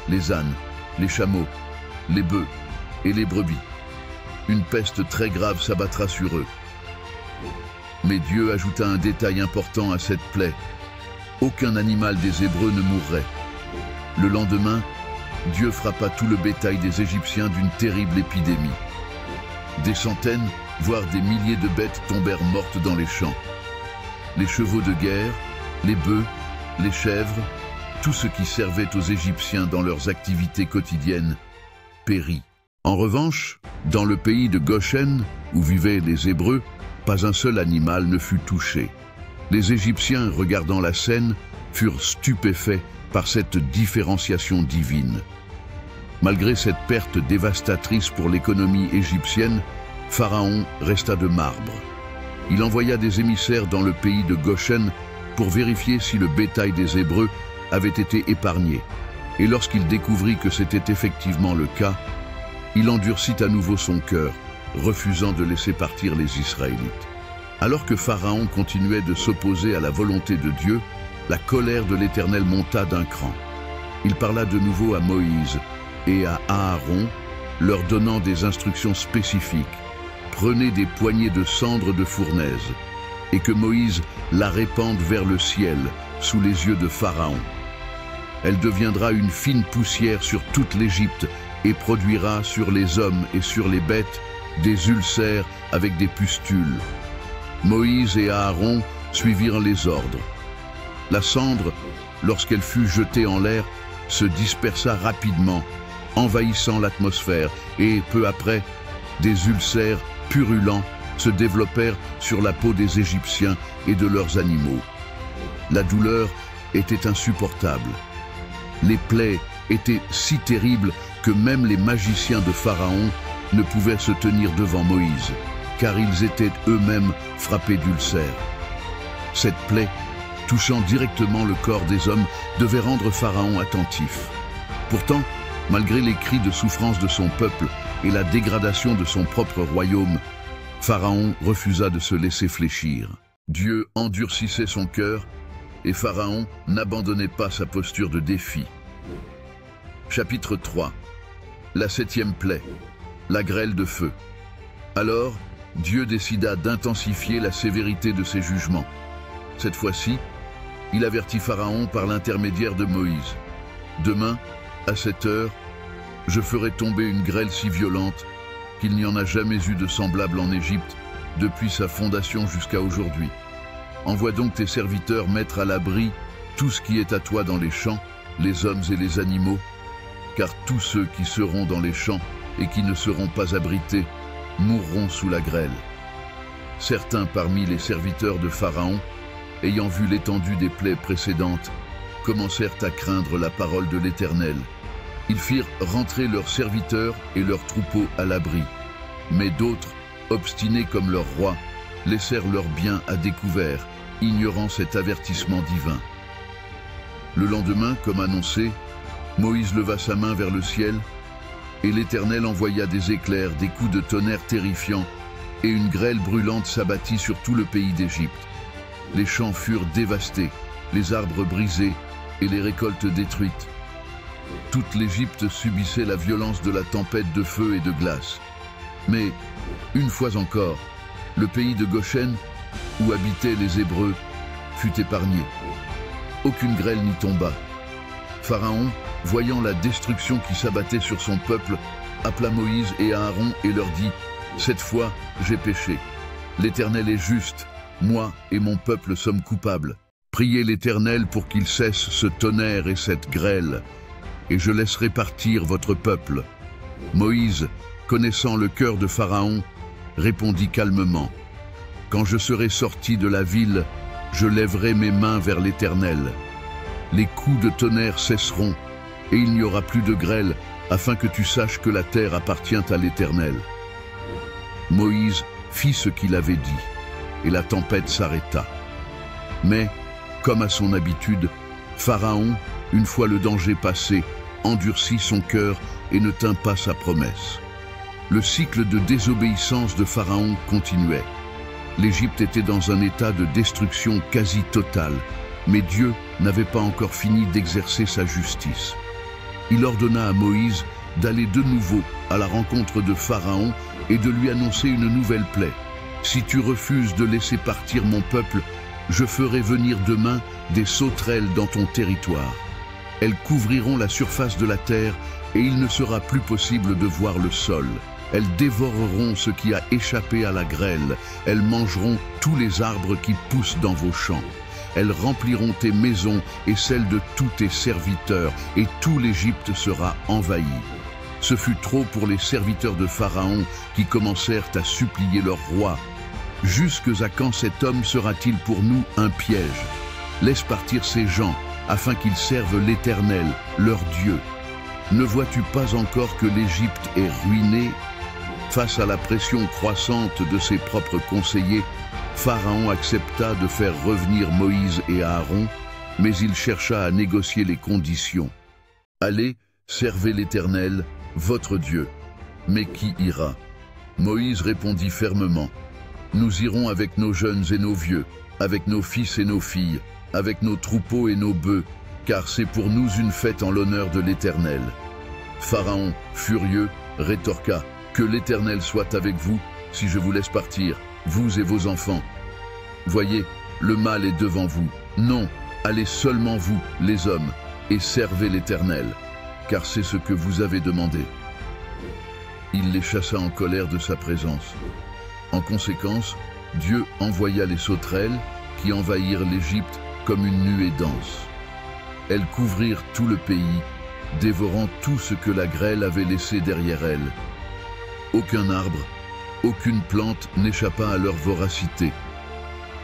les ânes, les chameaux, les bœufs et les brebis. Une peste très grave s'abattra sur eux. » Mais Dieu ajouta un détail important à cette plaie. Aucun animal des Hébreux ne mourrait. Le lendemain, Dieu frappa tout le bétail des Égyptiens d'une terrible épidémie. Des centaines, voire des milliers de bêtes tombèrent mortes dans les champs. Les chevaux de guerre, les bœufs, les chèvres, tout ce qui servait aux Égyptiens dans leurs activités quotidiennes, périt. En revanche, dans le pays de Goshen, où vivaient les Hébreux, pas un seul animal ne fut touché. Les Égyptiens, regardant la scène, furent stupéfaits par cette différenciation divine. Malgré cette perte dévastatrice pour l'économie égyptienne, Pharaon resta de marbre. Il envoya des émissaires dans le pays de Goshen pour vérifier si le bétail des Hébreux avait été épargné. Et lorsqu'il découvrit que c'était effectivement le cas, il endurcit à nouveau son cœur, refusant de laisser partir les Israélites. Alors que Pharaon continuait de s'opposer à la volonté de Dieu, la colère de l'Éternel monta d'un cran. Il parla de nouveau à Moïse et à Aaron, leur donnant des instructions spécifiques. Prenez des poignées de cendres de fournaise, et que Moïse la répande vers le ciel, sous les yeux de Pharaon. Elle deviendra une fine poussière sur toute l'Égypte et produira sur les hommes et sur les bêtes des ulcères avec des pustules. Moïse et Aaron suivirent les ordres. La cendre, lorsqu'elle fut jetée en l'air, se dispersa rapidement, envahissant l'atmosphère, et peu après, des ulcères purulents se développèrent sur la peau des Égyptiens et de leurs animaux. La douleur était insupportable. Les plaies étaient si terribles que même les magiciens de Pharaon ne pouvaient se tenir devant Moïse, car ils étaient eux-mêmes frappés d'ulcères. Cette plaie, touchant directement le corps des hommes, devait rendre Pharaon attentif. Pourtant, malgré les cris de souffrance de son peuple et la dégradation de son propre royaume, Pharaon refusa de se laisser fléchir. Dieu endurcissait son cœur et Pharaon n'abandonnait pas sa posture de défi. Chapitre 3. La 7e plaie, la grêle de feu. Alors, Dieu décida d'intensifier la sévérité de ses jugements. Cette fois-ci, il avertit Pharaon par l'intermédiaire de Moïse. « Demain, à cette heure, je ferai tomber une grêle si violente qu'il n'y en a jamais eu de semblable en Égypte depuis sa fondation jusqu'à aujourd'hui. Envoie donc tes serviteurs mettre à l'abri tout ce qui est à toi dans les champs, les hommes et les animaux, car tous ceux qui seront dans les champs et qui ne seront pas abrités mourront sous la grêle. » Certains parmi les serviteurs de Pharaon, ayant vu l'étendue des plaies précédentes, commencèrent à craindre la parole de l'Éternel. Ils firent rentrer leurs serviteurs et leurs troupeaux à l'abri. Mais d'autres, obstinés comme leur roi, laissèrent leurs biens à découvert, ignorant cet avertissement divin. Le lendemain, comme annoncé, Moïse leva sa main vers le ciel, et l'Éternel envoya des éclairs, des coups de tonnerre terrifiants, et une grêle brûlante s'abattit sur tout le pays d'Égypte. Les champs furent dévastés, les arbres brisés et les récoltes détruites. Toute l'Égypte subissait la violence de la tempête de feu et de glace. Mais, une fois encore, le pays de Goshen, où habitaient les Hébreux, fut épargné. Aucune grêle n'y tomba. Pharaon, voyant la destruction qui s'abattait sur son peuple, appela Moïse et Aaron et leur dit « Cette fois, j'ai péché. L'Éternel est juste, moi et mon peuple sommes coupables. Priez l'Éternel pour qu'il cesse ce tonnerre et cette grêle, et je laisserai partir votre peuple. » Moïse, connaissant le cœur de Pharaon, répondit calmement « Quand je serai sorti de la ville, je lèverai mes mains vers l'Éternel. Les coups de tonnerre cesseront, et il n'y aura plus de grêle, afin que tu saches que la terre appartient à l'Éternel. » Moïse fit ce qu'il avait dit, et la tempête s'arrêta. Mais, comme à son habitude, Pharaon, une fois le danger passé, endurcit son cœur et ne tint pas sa promesse. Le cycle de désobéissance de Pharaon continuait. L'Égypte était dans un état de destruction quasi totale, mais Dieu n'avait pas encore fini d'exercer sa justice. Il ordonna à Moïse d'aller de nouveau à la rencontre de Pharaon et de lui annoncer une nouvelle plaie. Si tu refuses de laisser partir mon peuple, je ferai venir demain des sauterelles dans ton territoire. Elles couvriront la surface de la terre et il ne sera plus possible de voir le sol. Elles dévoreront ce qui a échappé à la grêle. Elles mangeront tous les arbres qui poussent dans vos champs. Elles rempliront tes maisons et celles de tous tes serviteurs, et tout l'Égypte sera envahi. Ce fut trop pour les serviteurs de Pharaon qui commencèrent à supplier leur roi. Jusque à quand cet homme sera-t-il pour nous un piège? Laisse partir ces gens, afin qu'ils servent l'Éternel, leur Dieu. Ne vois-tu pas encore que l'Égypte est ruinée? Face à la pression croissante de ses propres conseillers, Pharaon accepta de faire revenir Moïse et Aaron, mais il chercha à négocier les conditions. « Allez, servez l'Éternel, votre Dieu. » Mais qui ira? Moïse répondit fermement. « Nous irons avec nos jeunes et nos vieux, avec nos fils et nos filles, avec nos troupeaux et nos bœufs, car c'est pour nous une fête en l'honneur de l'Éternel. » Pharaon, furieux, rétorqua. « Que l'Éternel soit avec vous, si je vous laisse partir, vous et vos enfants. Voyez, le mal est devant vous. Non, allez seulement vous, les hommes, et servez l'Éternel, car c'est ce que vous avez demandé. » Il les chassa en colère de sa présence. En conséquence, Dieu envoya les sauterelles qui envahirent l'Égypte comme une nuée dense. Elles couvrirent tout le pays, dévorant tout ce que la grêle avait laissé derrière elles. Aucun arbre, aucune plante n'échappa à leur voracité.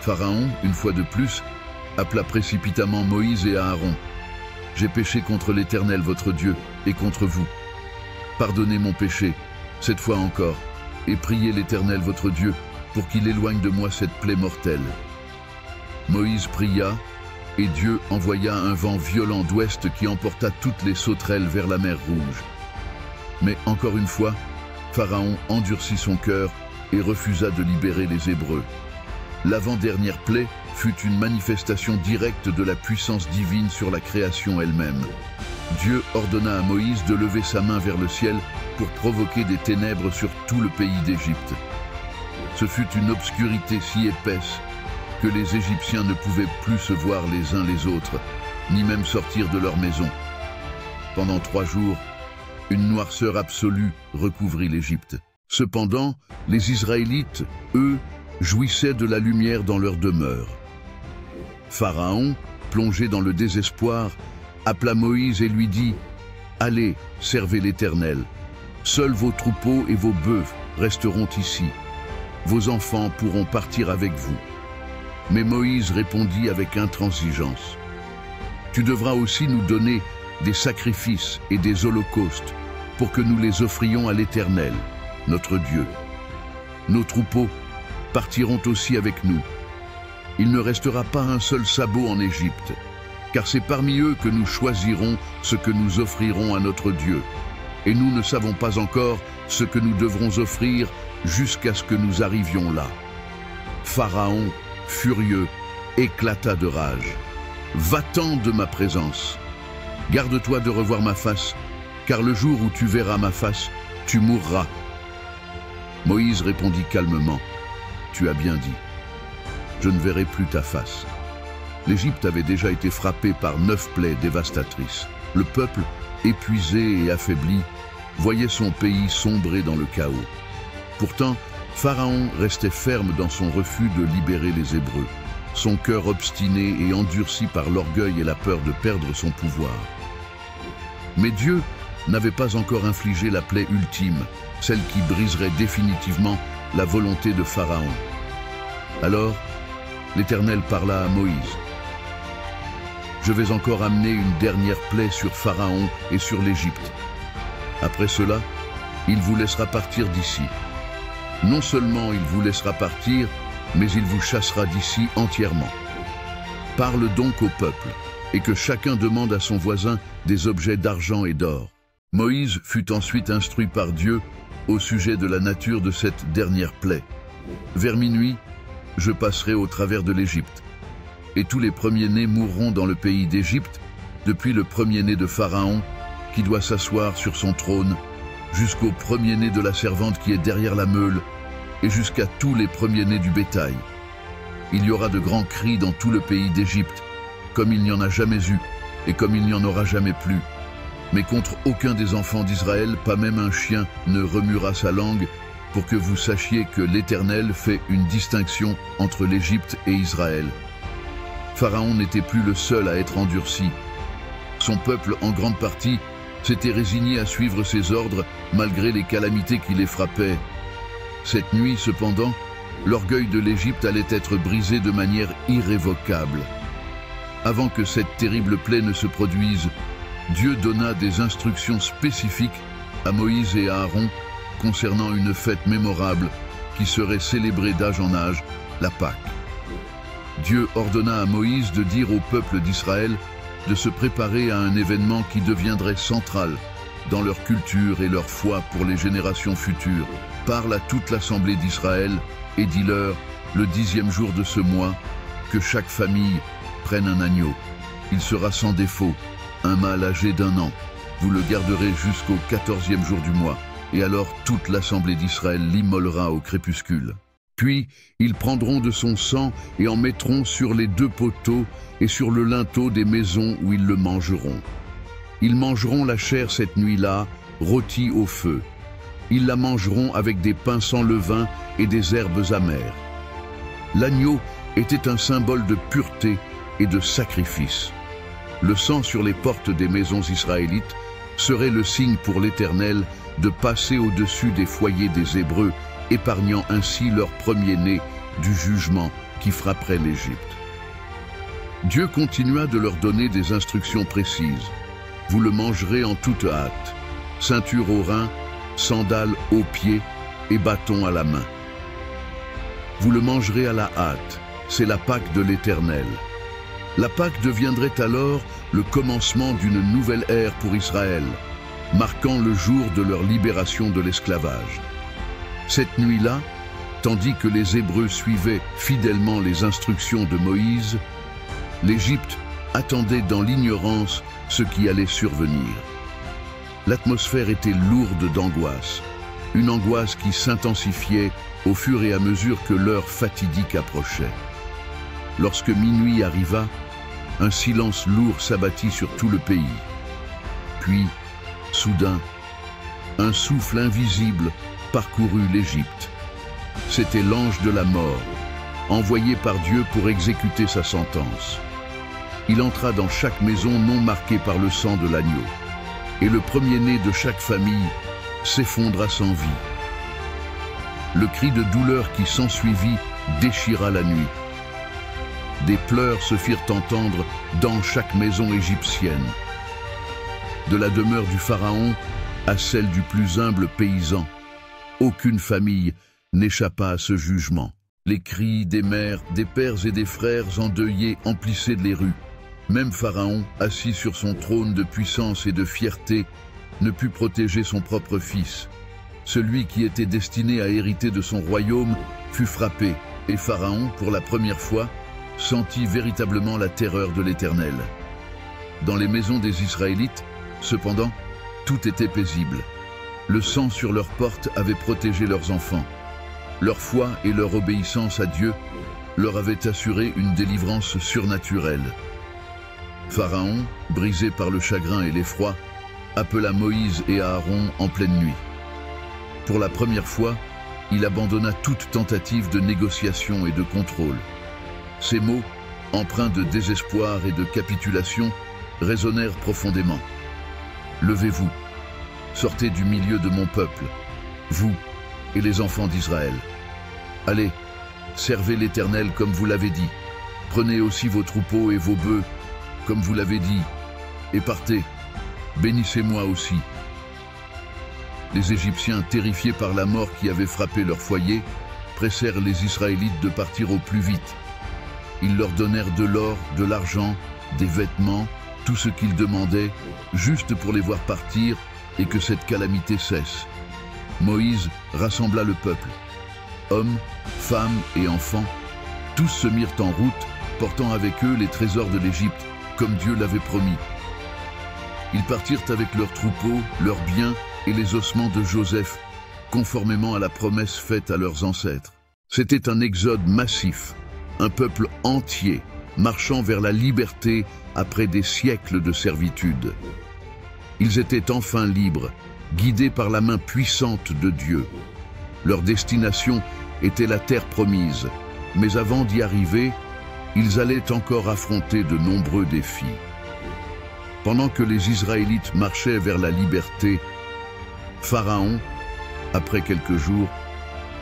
Pharaon, une fois de plus, appela précipitamment Moïse et Aaron. « J'ai péché contre l'Éternel votre Dieu et contre vous. Pardonnez mon péché, cette fois encore, et priez l'Éternel votre Dieu pour qu'il éloigne de moi cette plaie mortelle. » Moïse pria, et Dieu envoya un vent violent d'ouest qui emporta toutes les sauterelles vers la mer Rouge. Mais encore une fois, Pharaon endurcit son cœur et refusa de libérer les Hébreux. L'avant-dernière plaie fut une manifestation directe de la puissance divine sur la création elle-même. Dieu ordonna à Moïse de lever sa main vers le ciel pour provoquer des ténèbres sur tout le pays d'Égypte. Ce fut une obscurité si épaisse que les Égyptiens ne pouvaient plus se voir les uns les autres, ni même sortir de leur maison. Pendant 3 jours, une noirceur absolue recouvrit l'Égypte. Cependant, les Israélites, eux, jouissaient de la lumière dans leur demeure. Pharaon, plongé dans le désespoir, appela Moïse et lui dit « Allez, servez l'Éternel. Seuls vos troupeaux et vos bœufs resteront ici. Vos enfants pourront partir avec vous. » Mais Moïse répondit avec intransigeance. « Tu devras aussi nous donner des sacrifices et des holocaustes pour que nous les offrions à l'Éternel, notre Dieu. Nos troupeaux partiront aussi avec nous. Il ne restera pas un seul sabot en Égypte, car c'est parmi eux que nous choisirons ce que nous offrirons à notre Dieu. Et nous ne savons pas encore ce que nous devrons offrir jusqu'à ce que nous arrivions là. » Pharaon, furieux, éclata de rage. « Va-t'en de ma présence. Garde-toi de revoir ma face, car le jour où tu verras ma face, tu mourras. » Moïse répondit calmement. « Tu as bien dit. Je ne verrai plus ta face. » L'Égypte avait déjà été frappée par 9 plaies dévastatrices. Le peuple, épuisé et affaibli, voyait son pays sombrer dans le chaos. Pourtant, Pharaon restait ferme dans son refus de libérer les Hébreux, son cœur obstiné et endurci par l'orgueil et la peur de perdre son pouvoir. Mais Dieu n'avait pas encore infligé la plaie ultime, celle qui briserait définitivement la volonté de Pharaon. Alors, l'Éternel parla à Moïse. « Je vais encore amener une dernière plaie sur Pharaon et sur l'Égypte. Après cela, il vous laissera partir d'ici. Non seulement il vous laissera partir, mais il vous chassera d'ici entièrement. Parle donc au peuple, et que chacun demande à son voisin des objets d'argent et d'or. » Moïse fut ensuite instruit par Dieu au sujet de la nature de cette dernière plaie. « Vers minuit, je passerai au travers de l'Égypte, et tous les premiers-nés mourront dans le pays d'Égypte, depuis le premier-né de Pharaon, qui doit s'asseoir sur son trône, jusqu'au premier-né de la servante qui est derrière la meule, et jusqu'à tous les premiers-nés du bétail. Il y aura de grands cris dans tout le pays d'Égypte, comme il n'y en a jamais eu, et comme il n'y en aura jamais plus. Mais contre aucun des enfants d'Israël, pas même un chien, ne remuera sa langue, pour que vous sachiez que l'Éternel fait une distinction entre l'Égypte et Israël. Pharaon n'était plus le seul à être endurci. Son peuple, en grande partie, s'était résigné à suivre ses ordres malgré les calamités qui les frappaient. Cette nuit, cependant, l'orgueil de l'Égypte allait être brisé de manière irrévocable. Avant que cette terrible plaie ne se produise, Dieu donna des instructions spécifiques à Moïse et à Aaron concernant une fête mémorable qui serait célébrée d'âge en âge, la Pâque. Dieu ordonna à Moïse de dire au peuple d'Israël de se préparer à un événement qui deviendrait central dans leur culture et leur foi pour les générations futures. Parle à toute l'assemblée d'Israël et dis-leur, le 10e jour de ce mois, que chaque famille prenne un agneau. Il sera sans défaut, un mâle âgé d'1 an. Vous le garderez jusqu'au 14e jour du mois, et alors toute l'assemblée d'Israël l'immolera au crépuscule. Puis, ils prendront de son sang et en mettront sur les 2 poteaux et sur le linteau des maisons où ils le mangeront. Ils mangeront la chair cette nuit-là, rôtie au feu. Ils la mangeront avec des pains sans levain et des herbes amères. L'agneau était un symbole de pureté et de sacrifice. Le sang sur les portes des maisons israélites serait le signe pour l'Éternel de passer au-dessus des foyers des Hébreux, épargnant ainsi leur premier-né du jugement qui frapperait l'Égypte. Dieu continua de leur donner des instructions précises. Vous le mangerez en toute hâte, ceinture aux reins, sandales aux pieds et bâton à la main. Vous le mangerez à la hâte, c'est la Pâque de l'Éternel. La Pâque deviendrait alors le commencement d'une nouvelle ère pour Israël, marquant le jour de leur libération de l'esclavage. Cette nuit-là, tandis que les Hébreux suivaient fidèlement les instructions de Moïse, l'Égypte attendait dans l'ignorance ce qui allait survenir. L'atmosphère était lourde d'angoisse, une angoisse qui s'intensifiait au fur et à mesure que l'heure fatidique approchait. Lorsque minuit arriva, un silence lourd s'abattit sur tout le pays. Puis, soudain, un souffle invisible parcourut l'Égypte. C'était l'ange de la mort, envoyé par Dieu pour exécuter sa sentence. Il entra dans chaque maison non marquée par le sang de l'agneau, et le premier-né de chaque famille s'effondra sans vie. Le cri de douleur qui s'ensuivit déchira la nuit. Des pleurs se firent entendre dans chaque maison égyptienne. De la demeure du Pharaon à celle du plus humble paysan, aucune famille n'échappa à ce jugement. Les cris des mères, des pères et des frères endeuillés emplissaient les rues. Même Pharaon, assis sur son trône de puissance et de fierté, ne put protéger son propre fils. Celui qui était destiné à hériter de son royaume fut frappé, et Pharaon, pour la première fois, sentit véritablement la terreur de l'Éternel. Dans les maisons des Israélites, cependant, tout était paisible. Le sang sur leurs portes avait protégé leurs enfants. Leur foi et leur obéissance à Dieu leur avaient assuré une délivrance surnaturelle. Pharaon, brisé par le chagrin et l'effroi, appela Moïse et Aaron en pleine nuit. Pour la première fois, il abandonna toute tentative de négociation et de contrôle. Ces mots, empreints de désespoir et de capitulation, résonnèrent profondément. « Levez-vous, sortez du milieu de mon peuple, vous et les enfants d'Israël. Allez, servez l'Éternel comme vous l'avez dit. Prenez aussi vos troupeaux et vos bœufs, comme vous l'avez dit, et partez. Bénissez-moi aussi. » Les Égyptiens, terrifiés par la mort qui avait frappé leur foyer, pressèrent les Israélites de partir au plus vite. Ils leur donnèrent de l'or, de l'argent, des vêtements, tout ce qu'ils demandaient, juste pour les voir partir et que cette calamité cesse. Moïse rassembla le peuple. Hommes, femmes et enfants, tous se mirent en route, portant avec eux les trésors de l'Égypte, comme Dieu l'avait promis. Ils partirent avec leurs troupeaux, leurs biens et les ossements de Joseph, conformément à la promesse faite à leurs ancêtres. C'était un exode massif, un peuple entier marchant vers la liberté après des siècles de servitude. Ils étaient enfin libres, guidés par la main puissante de Dieu. Leur destination était la terre promise, mais avant d'y arriver, ils allaient encore affronter de nombreux défis. Pendant que les Israélites marchaient vers la liberté, Pharaon, après quelques jours,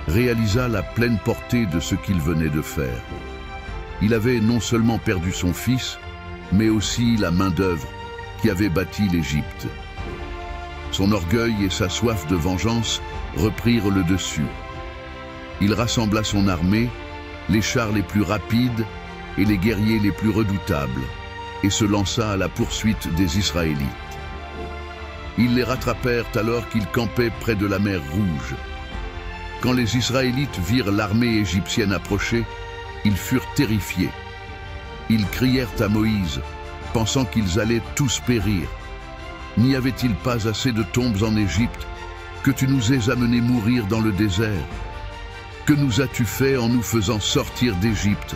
réalisa la pleine portée de ce qu'il venait de faire. Il avait non seulement perdu son fils, mais aussi la main-d'œuvre qui avait bâti l'Égypte. Son orgueil et sa soif de vengeance reprirent le dessus. Il rassembla son armée, les chars les plus rapides et les guerriers les plus redoutables, et se lança à la poursuite des Israélites. Ils les rattrapèrent alors qu'ils campaient près de la mer Rouge. Quand les Israélites virent l'armée égyptienne approcher, ils furent terrifiés. Ils crièrent à Moïse, pensant qu'ils allaient tous périr. « N'y avait-il pas assez de tombes en Égypte que tu nous aies amenés mourir dans le désert? Que nous as-tu fait en nous faisant sortir d'Égypte ?»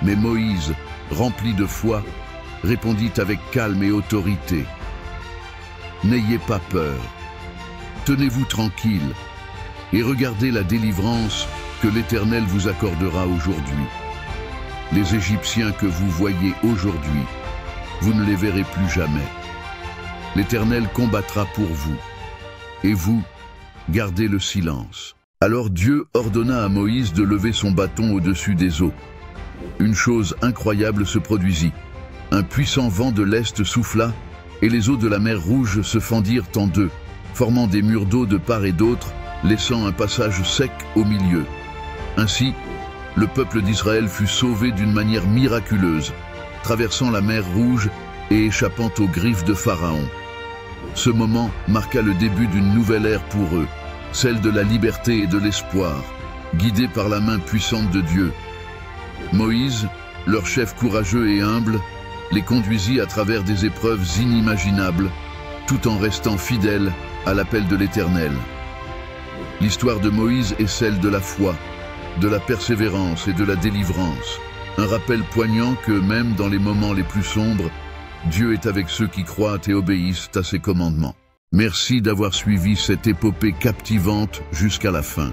Mais Moïse, rempli de foi, répondit avec calme et autorité. « N'ayez pas peur, tenez-vous tranquille et regardez la délivrance que l'Éternel vous accordera aujourd'hui. Les Égyptiens que vous voyez aujourd'hui, vous ne les verrez plus jamais. L'Éternel combattra pour vous, et vous, gardez le silence. » Alors Dieu ordonna à Moïse de lever son bâton au-dessus des eaux. Une chose incroyable se produisit. Un puissant vent de l'Est souffla, et les eaux de la mer Rouge se fendirent en deux, formant des murs d'eau de part et d'autre, laissant un passage sec au milieu. Ainsi, le peuple d'Israël fut sauvé d'une manière miraculeuse, traversant la mer Rouge et échappant aux griffes de Pharaon. Ce moment marqua le début d'une nouvelle ère pour eux, celle de la liberté et de l'espoir, guidés par la main puissante de Dieu. Moïse, leur chef courageux et humble, les conduisit à travers des épreuves inimaginables, tout en restant fidèle à l'appel de l'Éternel. L'histoire de Moïse est celle de la foi, de la persévérance et de la délivrance. Un rappel poignant que même dans les moments les plus sombres, Dieu est avec ceux qui croient et obéissent à ses commandements. Merci d'avoir suivi cette épopée captivante jusqu'à la fin.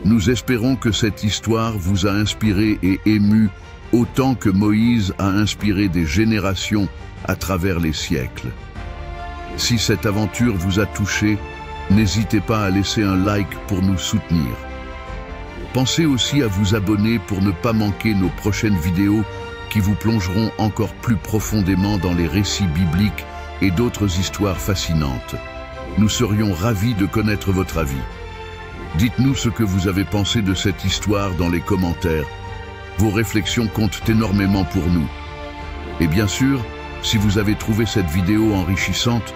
Nous espérons que cette histoire vous a inspiré et ému autant que Moïse a inspiré des générations à travers les siècles. Si cette aventure vous a touché, n'hésitez pas à laisser un like pour nous soutenir. Pensez aussi à vous abonner pour ne pas manquer nos prochaines vidéos qui vous plongeront encore plus profondément dans les récits bibliques et d'autres histoires fascinantes. Nous serions ravis de connaître votre avis. Dites-nous ce que vous avez pensé de cette histoire dans les commentaires. Vos réflexions comptent énormément pour nous. Et bien sûr, si vous avez trouvé cette vidéo enrichissante,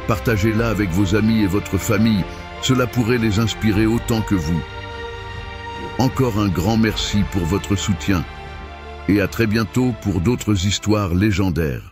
partagez-la avec vos amis et votre famille. Cela pourrait les inspirer autant que vous. Encore un grand merci pour votre soutien. Et à très bientôt pour d'autres histoires légendaires.